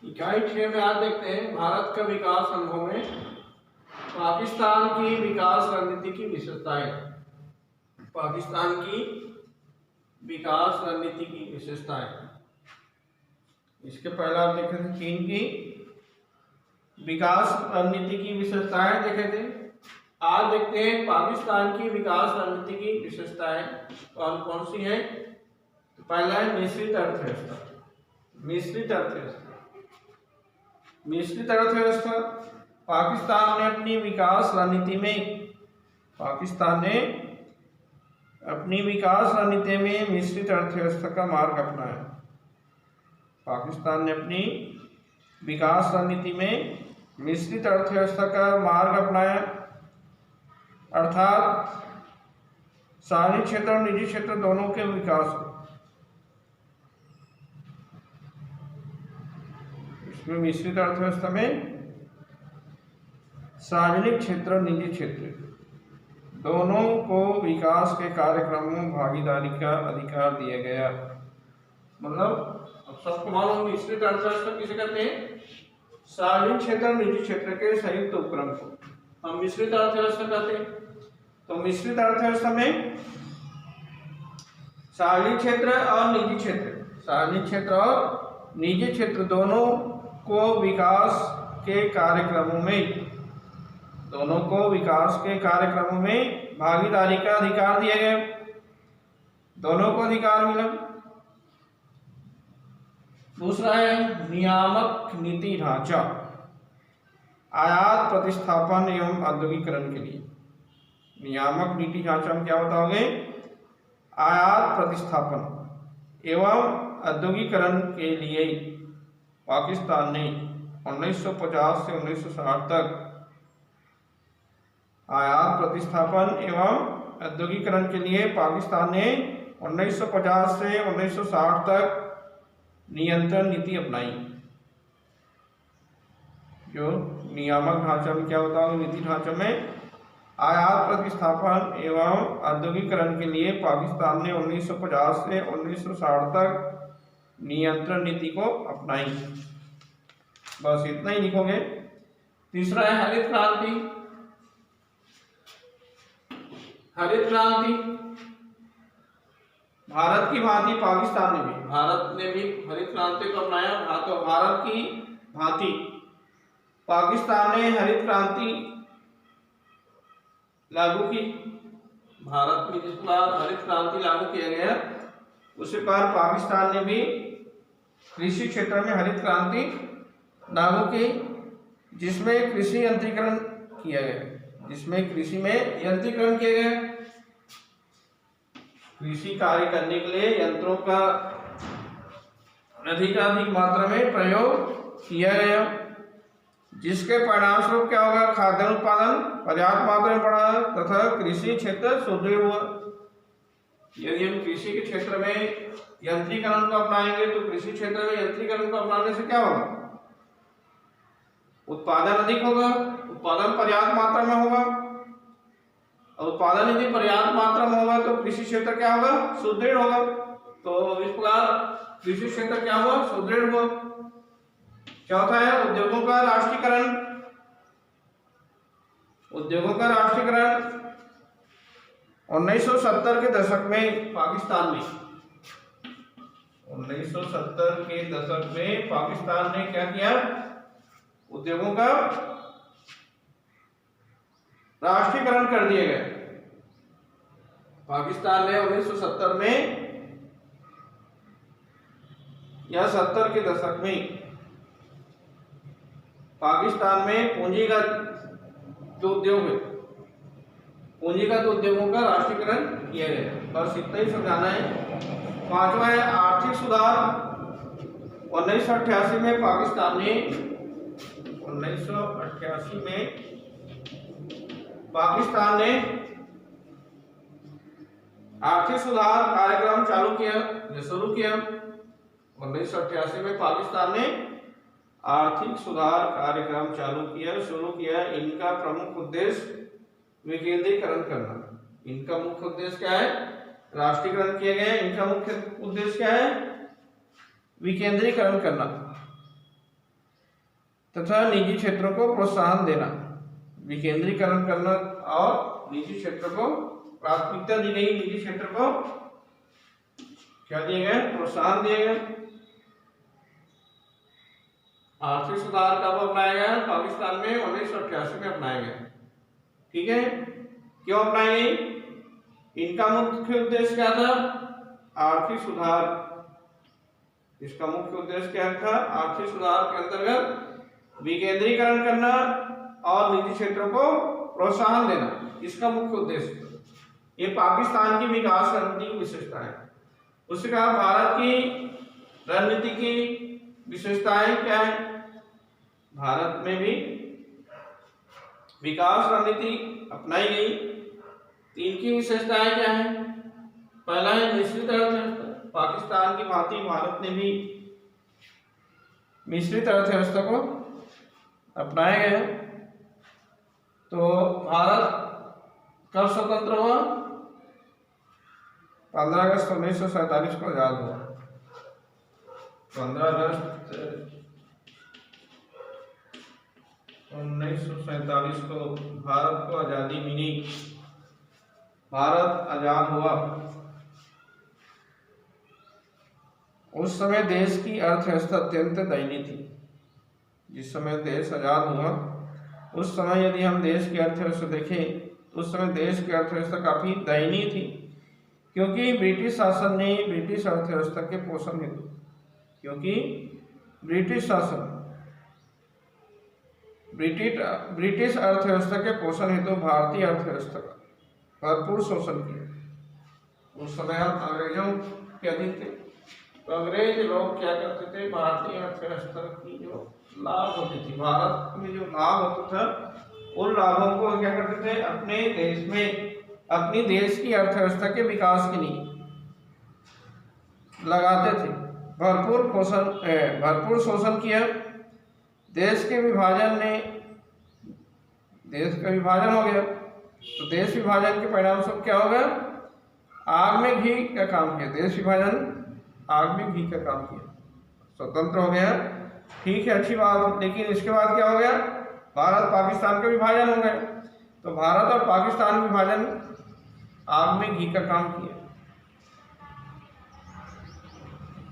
इकाई 6 में आज देखते हैं भारत का विकास अनुभव में पाकिस्तान की विकास रणनीति की विशेषताएं। पाकिस्तान की विकास रणनीति की विशेषताएं। इसके पहले आप देखे थे चीन की विकास रणनीति की विशेषताएं देखे थे। आज देखते हैं पाकिस्तान की विकास रणनीति की विशेषताएं कौन कौन सी हैं। तो पहला है मिश्रित अर्थव्यवस्था। मिश्रित अर्थव्यवस्था मिश्रित अर्थव्यवस्था पाकिस्तान ने अपनी विकास रणनीति में मिश्रित अर्थव्यवस्था का मार्ग अपनाया। पाकिस्तान ने अपनी विकास रणनीति में मिश्रित अर्थव्यवस्था का मार्ग अपनाया, अर्थात सार्वजनिक क्षेत्र और निजी क्षेत्र दोनों के विकास हो। इसमें मिश्रित अर्थव्यवस्था में सार्वजनिक क्षेत्र और निजी क्षेत्र दोनों को विकास के कार्यक्रमों में भागीदारी का अधिकार दिया गया। मतलब अब सबको मालूम मिश्रित अर्थव्यवस्था किसे कहते हैं? सार्वजनिक क्षेत्र और निजी क्षेत्र के संयुक्त उपक्रम को हम मिश्रित अर्थव्यवस्था कहते हैं। तो मिश्रित अर्थव्यवस्था में सार्वजनिक क्षेत्र और निजी क्षेत्र दोनों को विकास के कार्यक्रमों में भागीदारी का अधिकार दिया गया। दोनों को अधिकार मिला। दूसरा है नियामक नीति ढांचा, आयात प्रतिस्थापन एवं औद्योगिकरण के लिए। नियामक नीति ढांचा में क्या बताओगे? आयात प्रतिस्थापन एवं औद्योगिकरण के लिए पाकिस्तान ने 1950 से 1960 तक आयात प्रतिस्थापन एवं औद्योगिकरण के लिए पाकिस्तान ने 1950 से 1960 तक नियंत्रण नीति अपनाई। जो नियामक ढांचा में क्या होता है? नीति ढांचा में आयात प्रतिस्थापन एवं औद्योगिकरण के लिए पाकिस्तान ने 1950 से 1960 तक नियंत्रण नीति को अपनाई। बस इतना ही लिखोगे। तीसरा है हरित क्रांति। हरित क्रांति भारत की भांति पाकिस्तान ने भी हरित क्रांति को अपनाया। तो भारत की भांति पाकिस्तान ने हरित क्रांति लागू की। भारत में जिस बार हरित क्रांति लागू किया गया उसी बार पाकिस्तान ने भी कृषि क्षेत्र में हरित क्रांति लागू की, जिसमें कृषि यंत्रीकरण किया गया। कृषि कार्य करने के लिए यंत्रों का अधिकाधिक मात्रा में प्रयोग किया गया, जिसके परिणाम स्वरूप क्या होगा? खाद्यान्न उत्पादन पर्याप्त मात्रा में बढ़ा तथा कृषि क्षेत्र सुदृढ़ हुआ। यदि हम कृषि के क्षेत्र में यंत्रीकरण को अपनाएंगे तो कृषि क्षेत्र में यंत्रीकरण को अपनाने से क्या होगा? उत्पादन अधिक होगा, उत्पादन पर्याप्त मात्रा में होगा। और उत्पादन यदि पर्याप्त मात्रा में होगा तो कृषि क्षेत्र क्या होगा? सुदृढ़ होगा। तो इस प्रकार कृषि क्षेत्र क्या हुआ? सुदृढ़ हुआ। चौथा है उद्योगों का राष्ट्रीयकरण। 1970 के दशक में पाकिस्तान ने क्या किया? उद्योगों का राष्ट्रीयकरण कर दिया गया। पाकिस्तान ने 1970 में या 70 के दशक में पाकिस्तान में पूंजीगत उद्योगों का राष्ट्रीयकरण किया गया। बस इतना ही समझाना है। पांचवा है आर्थिक सुधार। 1988 में पाकिस्तान ने आर्थिक सुधार कार्यक्रम शुरू किया। 1988 में पाकिस्तान ने आर्थिक सुधार कार्यक्रम शुरू किया। इनका प्रमुख उद्देश्य विकेंद्रीकरण करना। इनका मुख्य उद्देश्य क्या है? राष्ट्रीयकरण किया गया। इनका मुख्य उद्देश्य क्या है? विकेंद्रीकरण करना। तथा निजी क्षेत्रों को प्रोत्साहन देना, विकेंद्रीकरण करना और निजी क्षेत्र को प्राथमिकता दी गई, निजी क्षेत्र को क्या दिए गए, प्रोत्साहन दिए गए। आर्थिक सुधार कब अपनाया गया, पाकिस्तान में 1988 में अपनाया गया। ठीक है, क्यों अपनाई गई, इनका मुख्य उद्देश्य क्या था, आर्थिक सुधार। इसका मुख्य उद्देश्य क्या था, आर्थिक सुधार के अंतर्गत विकेंद्रीकरण करना और निजी क्षेत्रों को प्रोत्साहन देना, इसका मुख्य उद्देश्य। ये पाकिस्तान की विकास रणनीति की विशेषता है। उसके बाद भारत की रणनीति की विशेषताएं क्या है, भारत में भी विकास रणनीति अपनाई गई। तीन की विशेषताएं क्या है, पहला है मिश्रित अर्थव्यवस्था। पाकिस्तान की भांति भारत ने भी मिश्रित अर्थव्यवस्था को अपनाया गया। तो भारत कब स्वतंत्र हुआ, 15 अगस्त 1947 को आजाद हुआ। 15 अगस्त 1947 को भारत को आजादी मिली, भारत आजाद हुआ। उस समय देश की अर्थव्यवस्था अत्यंत दयनीय थी। जिस समय देश आजाद हुआ उस समय यदि हम देश की अर्थव्यवस्था देखें तो उस समय देश की अर्थव्यवस्था काफी दयनीय थी, क्योंकि ब्रिटिश शासन ने ब्रिटिश अर्थव्यवस्था के पोषण हेतु, क्योंकि ब्रिटिश शासन ब्रिटिश अर्थव्यवस्था के पोषण हेतु भारतीय अर्थव्यवस्था का भरपूर शोषण किया। उस समय हम अंग्रेजों के अधीन थे, तो अंग्रेज लोग क्या करते थे, भारतीय अर्थव्यवस्था की जो लाभ होती थी, भारत में जो लाभ होता था, उन लाभों को क्या करते थे, अपने देश में, अपनी देश की अर्थव्यवस्था के विकास के लिए लगाते थे। भरपूर शोषण किया। देश का विभाजन हो गया, तो देश विभाजन के परिणाम स्वरूप क्या हो गया, आग में घी का काम किया। देश विभाजन आग में घी का काम किया, स्वतंत्र हो गया, ठीक है, अच्छी बात। लेकिन इसके बाद क्या हो गया, भारत पाकिस्तान का विभाजन हो गया। तो भारत और पाकिस्तान विभाजन आग में घी का काम किया,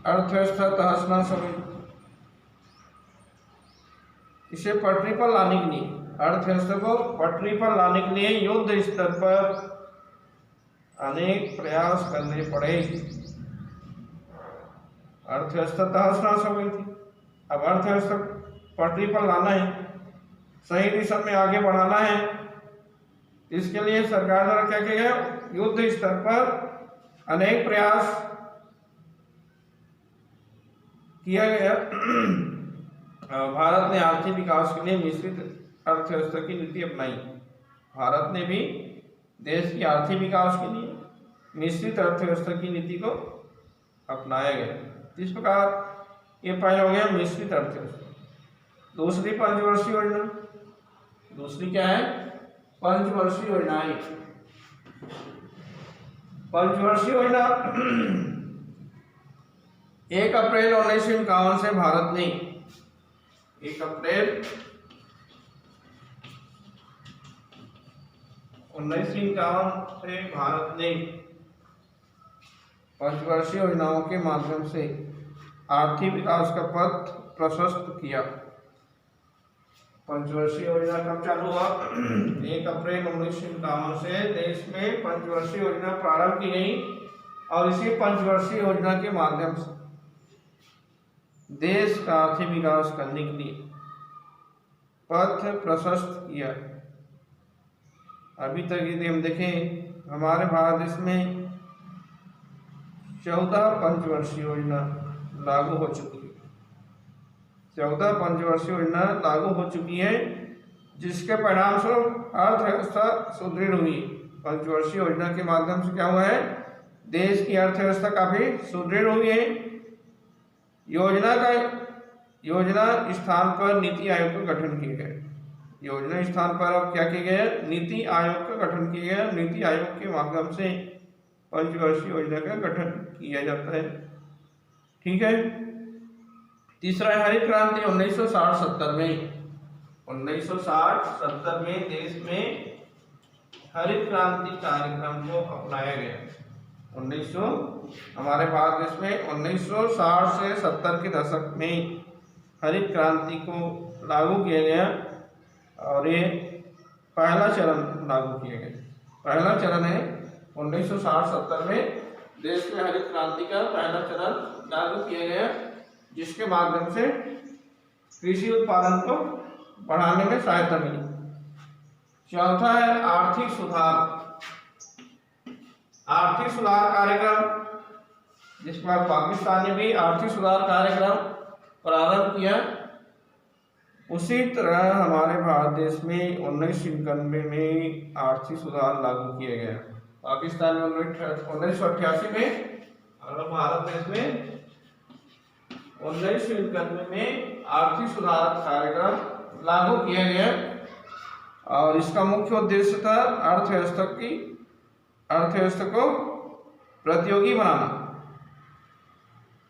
अर्थव्यवस्था तहस नहस हो गई। इसे पटरी पर लाने के लिए, अर्थव्यवस्था को पटरी पर लाने के लिए युद्ध स्तर पर अनेक प्रयास करने पड़े। अर्थव्यवस्था तहस नहस हो गई थी। अब अर्थव्यवस्था पटरी पर लाना है, सही दिशा में आगे बढ़ाना है, इसके लिए सरकार द्वारा क्या किया गया, युद्ध स्तर पर अनेक प्रयास किया गया। भारत ने आर्थिक विकास के लिए मिश्रित अर्थव्यवस्था की नीति अपनाई। भारत ने भी देश की आर्थिक विकास के लिए मिश्रित अर्थव्यवस्था की नीति को अपनाया गया। इस प्रकार ये पहला हो गया मिश्रित अर्थव्यवस्था। दूसरी पंचवर्षीय योजना, दूसरी क्या है, पंचवर्षीय योजनाएं। पंचवर्षीय योजना 1 अप्रैल 1951 से भारत ने 1 अप्रैल 1951 से भारत ने पंचवर्षीय योजनाओं के माध्यम से आर्थिक विकास का पथ प्रशस्त किया। पंचवर्षीय योजना कब चालू हुआ, 1 अप्रैल 1951 से देश में पंचवर्षीय योजना प्रारंभ की गई और इसी पंचवर्षीय योजना के माध्यम से देश का आर्थिक विकास करने के लिए पथ प्रशस्त किया। अभी तक यदि हम देखें हमारे भारत देश में 14 पंचवर्षीय योजना लागू हो चुकी है। 14 पंचवर्षीय योजना लागू हो चुकी है, जिसके परिणाम स्वरूप अर्थव्यवस्था सुदृढ़ हुई। पंचवर्षीय योजना के माध्यम से क्या हुआ है, देश की अर्थव्यवस्था काफी सुदृढ़ हुई है। योजना स्थान पर नीति आयोग का गठन किया गया। योजना स्थान पर अब क्या किया गया, नीति आयोग का गठन किया गया। नीति आयोग के माध्यम से पंचवर्षीय योजना का गठन किया जाता है। ठीक है, तीसरा है हरित क्रांति 1960-70 में। 1960-70 में देश में हरित क्रांति कार्यक्रम को अपनाया गया। हमारे भारत देश में 1960 से 70 के दशक में हरित क्रांति को लागू किया गया और ये पहला चरण लागू किया गया। पहला चरण है 1960-70 में देश में हरित क्रांति का पहला चरण लागू किया गया, जिसके माध्यम से कृषि उत्पादन को बढ़ाने में सहायता मिली। चौथा है आर्थिक सुधार। आर्थिक सुधार कार्यक्रम, जिसके बाद पाकिस्तान ने भी आर्थिक सुधार कार्यक्रम प्रारंभ किया। उसी तरह हमारे भारत देश में 1991 में आर्थिक सुधार लागू किया गया। पाकिस्तान में 1988 में और भारत देश में 1991 में आर्थिक सुधार कार्यक्रम लागू किया गया और इसका मुख्य उद्देश्य था अर्थव्यवस्था को प्रतियोगी बनाना।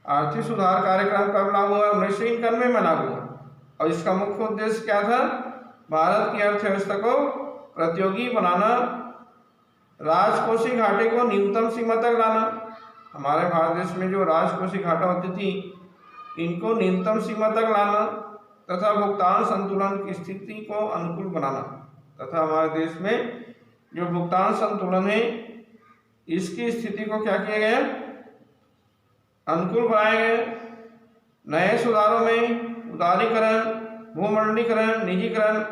आर्थिक सुधार कार्यक्रम कब लागू हुआ? 1991 में लागू हुआ और इसका मुख्य उद्देश्य क्या था? भारत की अर्थव्यवस्था को प्रतियोगी बनाना, राजकोषीय घाटे को न्यूनतम सीमा तक लाना। हमारे भारत देश में जो राजकोषीय घाटा होती थी, इनको न्यूनतम सीमा तक लाना तथा भुगतान संतुलन की स्थिति को अनुकूल बनाना तथा हमारे देश में जो भुगतान संतुलन है, इसकी स्थिति को क्या किया गया? अनुकूल बनाया गया। नए सुधारों में उदारीकरण, भूमंडलीकरण, निजीकरण,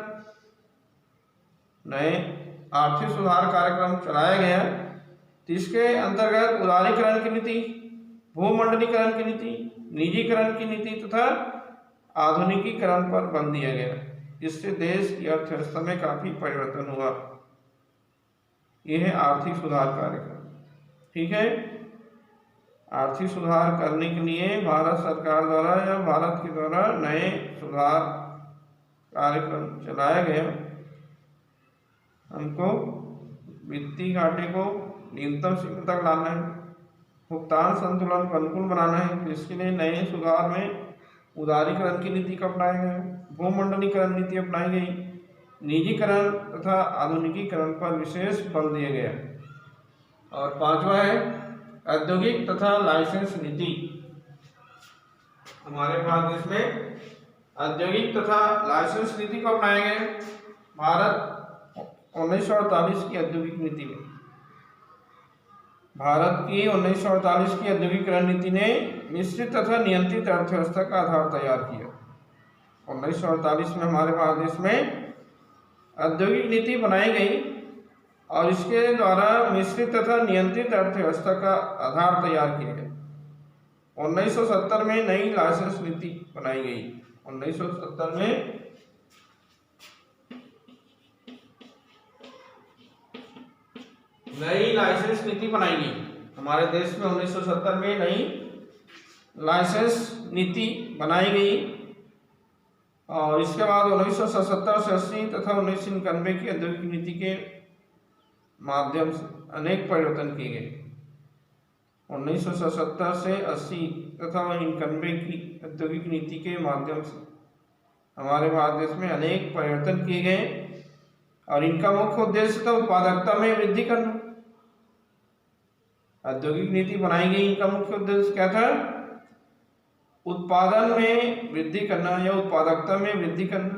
नए आर्थिक सुधार कार्यक्रम चलाया गया। इसके अंतर्गत उदारीकरण की नीति, भूमंडलीकरण की नीति, निजीकरण की नीति तथा आधुनिकीकरण पर बल दिया गया। इससे देश की अर्थव्यवस्था में काफी परिवर्तन हुआ। यह है आर्थिक सुधार कार्यक्रम। ठीक है, आर्थिक सुधार करने के लिए भारत सरकार द्वारा या भारत के द्वारा नए सुधार कार्यक्रम चलाया गया। हमको वित्तीय घाटे को न्यूनतम सीमा तक लाना है, भुगतान संतुलन को अनुकूल बनाना है। इसके लिए नए सुधार में उदारीकरण की नीति को अपनाया गया, भूमंडलीकरण नीति अपनाई गई, निजीकरण तथा आधुनिकीकरण पर विशेष बल दिया गया। और पांचवा है औद्योगिक तथा लाइसेंस नीति। हमारे भारत देश में औद्योगिक तथा लाइसेंस नीति को अपनाया गया। भारत 1948 की औद्योगिक नीति में, भारत की 1948 की औद्योगिकरण नीति ने मिश्रित तथा नियंत्रित अर्थव्यवस्था का आधार तैयार किया। 1948 में हमारे भारत देश में औद्योगिक नीति बनाई गई और इसके द्वारा मिश्रित तथा नियंत्रित अर्थव्यवस्था का आधार तैयार किया गया। 1970 में नई लाइसेंस नीति बनाई गई। 1970 में नई लाइसेंस नीति बनाई गई। हमारे देश में 1970 में नई लाइसेंस नीति बनाई गई और इसके बाद 1977 से 80 तथा 1991 की औद्योगिक नीति के माध्यम से अनेक परिवर्तन किए गए। 1977 से 80 तथा 1991 की औद्योगिक नीति के माध्यम से हमारे भारत देश में अनेक परिवर्तन किए गए और इनका मुख्य उद्देश्य था उत्पादकता में वृद्धि करना। औद्योगिक नीति बनाई गई, इनका मुख्य उद्देश्य क्या था? उत्पादन में वृद्धि करना या उत्पादकता में वृद्धि करना,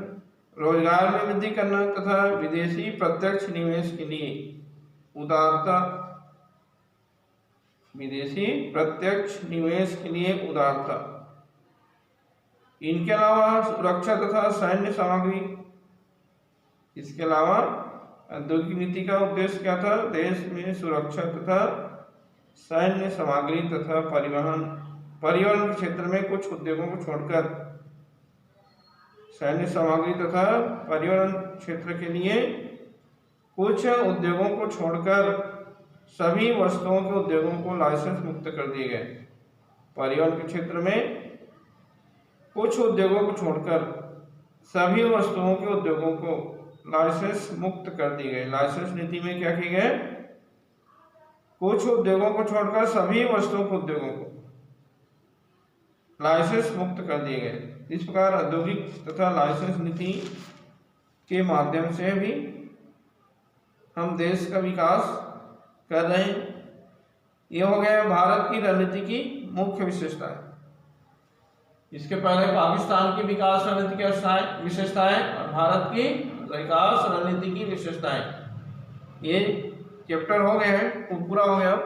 रोजगार में वृद्धि करना तथा विदेशी प्रत्यक्ष निवेश के लिए उदारता, विदेशी प्रत्यक्ष निवेश के लिए उदारता। इनके अलावा सुरक्षा तथा सैन्य सामग्री। इसके अलावा औद्योगिक नीति का उद्देश्य क्या था? देश में सुरक्षा तथा सैन्य सामग्री तथा परिवहन क्षेत्र में कुछ उद्योगों को छोड़कर, सैन्य सामग्री तथा परिवहन क्षेत्र के लिए कुछ उद्योगों को छोड़कर सभी वस्तुओं के उद्योगों को लाइसेंस मुक्त कर दिए गए। परिवहन के क्षेत्र में कुछ उद्योगों को छोड़कर सभी वस्तुओं के उद्योगों को लाइसेंस मुक्त कर दिए गए। लाइसेंस नीति में क्या किए गए? कुछ उद्योगों को छोड़कर सभी वस्तुओं के उद्योगों को लाइसेंस मुक्त कर दिए गए। इस प्रकार औद्योगिक तथा लाइसेंस नीति के माध्यम से भी हम देश का विकास कर रहे हैं। ये हो गया भारत की रणनीति की मुख्य विशेषताएं। इसके पहले पाकिस्तान की विकास रणनीति की विशेषताएं और भारत की विकास रणनीति की विशेषताएं। ये चैप्टर हो गए हैं, पूरा हो गया।